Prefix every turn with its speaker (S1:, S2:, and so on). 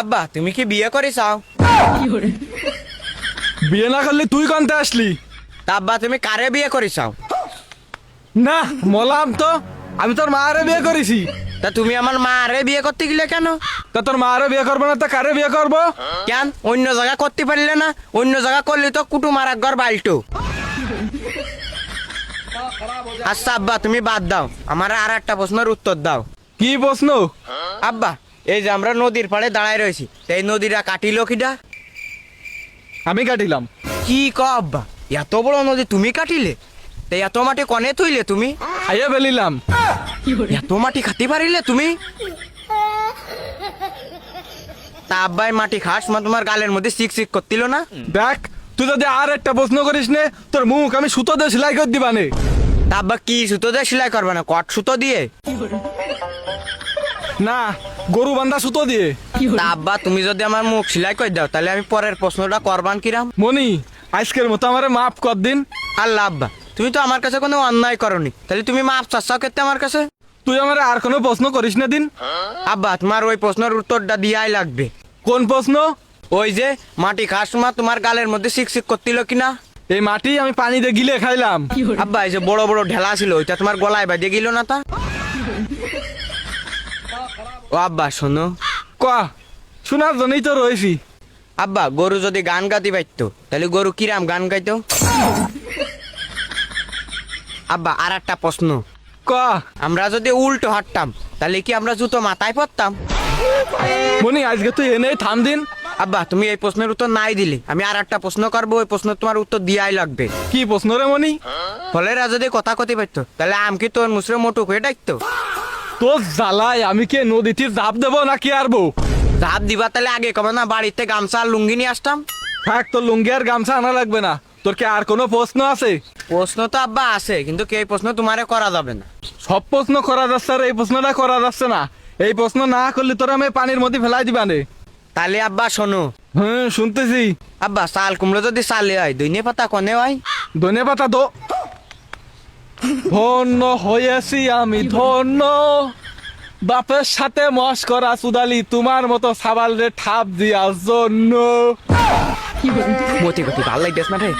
S1: আব্বা তুমি কি বিয়ে করেছাও?
S2: বিয়ে না করলে তুই কানতে আসলি?
S1: তা আব্বা তুমি কারে বিয়ে করেছাও?
S2: না মলাম তো, আমি তোর মারে বিয়ে করেছি।
S1: তা তুমি আমার মা আরে বিয়ে করতে গেলে কেন?
S2: তা তোর মারে বিয়ে করবো না তা কারে বিয়ে করবো?
S1: কেন অন্য জায়গা করতে পারলে না? অন্য জায়গা করলে তো কুটুম আর একবার বাল্টো। আচ্ছা আব্বা তুমি বাদ দাও, আমার আর একটা প্রশ্নের উত্তর দাও।
S2: কি প্রশ্ন?
S1: আব্বা এই যে আমরা নদীর পাড়ে দাঁড়ায় রয়েছি, এই নদীটা কাটিলো কিডা?
S2: আমি কাটিলাম।
S1: কি ক আব্বা, এত বড় নদী তুমি কাটিলে? তা এত মাটি কনে তুইলে তুমি?
S2: খাইয়ে ফেলিলাম।
S1: এত মাটি খাতে পারিলে তুমি? তা আব্বাই মাটি খাস মা তোমার গালের মধ্যে সিক সিক করতিল না?
S2: দেখ তুই যদি আর একটা প্রশ্ন করিস নে তোর মুখ আমি সুতো দিয়ে সেলাই করে দিবানে।
S1: তা আব্বা কি সুতো দিয়ে সেলাই করবে না, কট সুতো দিয়ে?
S2: না, গরু বান্ধা সুতো দিয়ে।
S1: তা আব্বা তুমি যদি আমার মুখ সেলাই করে দাও তাহলে আমি পরের প্রশ্নটা করবান কিরাম?
S2: মনি আজকের মতো আমারে মাফ কর দিন।
S1: আল্লাহ আব্বা তুমি তো আমার কাছে কোনো অন্যায় করনি, তাহলে তুমি মাপ চাচ্ছাও করতে আমার কাছে?
S2: তুই আমারে আর কোনো প্রশ্ন করিস না দিন।
S1: আব্বা তোমার ওই প্রশ্নের উত্তরটা দিয়াই লাগবে।
S2: কোন প্রশ্ন?
S1: ওই যে মাটি খাস মা তোমার গালের মধ্যে সিক সিক করতিল কিনা?
S2: এই মাটি আমি পানি দিয়ে গিলে খাইলাম।
S1: আব্বা এই যে বড় বড় ঢেলা ছিল ওইটা তোমার গলায় বাজে গেল না তা? ও আব্বা শোনো।
S2: ক, শোনার জন্যই তো রয়েছি।
S1: আব্বা গরু যদি গান গাতে পারতো তাহলে গরু কিরাম গান গাইতো? আব্বা আর একটা প্রশ্ন।
S2: ক।
S1: আমরা যদি উল্টো হাঁটতাম তাহলে কি আমরা জুতো মাথায় পরতাম?
S2: মনি আজকে তুই এনেই থাম দিন।
S1: আব্বা তুমি এই প্রশ্নের উত্তর নাই দিলে আমি আর একটা প্রশ্ন করবো, ওই প্রশ্ন তোমার উত্তর দিয়াই লাগবে।
S2: কি প্রশ্ন রে মনি?
S1: ফলেরা যদি কথা কতে পারতো তাহলে আম কি তোর মুসরে মোটু হয়ে ডাকতো?
S2: তোর জ্বালায় আমি কে নদীতে ঝাঁপ দেবো নাকি আরবো?
S1: ধাপ দিবা তাহলে আগে কবে না বাড়িতে গামছা আর লুঙ্গি নিয়ে আসতাম।
S2: থাক, তোর লুঙ্গি আর গামছা আনা লাগবে না। তোর কি আর কোনো প্রশ্ন আছে?
S1: প্রশ্ন তো আব্বা আছে, কিন্তু কে প্রশ্ন তোমারে করা যাবে না।
S2: সব প্রশ্ন করা যাচ্ছে আর এই প্রশ্নটা করা যাচ্ছে না। এই প্রশ্ন না করলে তোর আমি পানির মধ্যে ফেলাই দিবানে।
S1: তাহলে আব্বা শোনো।
S2: শুনতেছি।
S1: আব্বা চাল কুমড়ো যদি চালে হয় দৈনে পাতা কনে হয়?
S2: ধনে পাতা তো। ধন্য হয়েছি আমি ধন্য, বাপের সাথে মস্করা সুদালি তোমার মতো সাবাল রে ঠাপ দিয়ার জন্য।
S1: মতি গতি ভাল লাগতেছ না রে।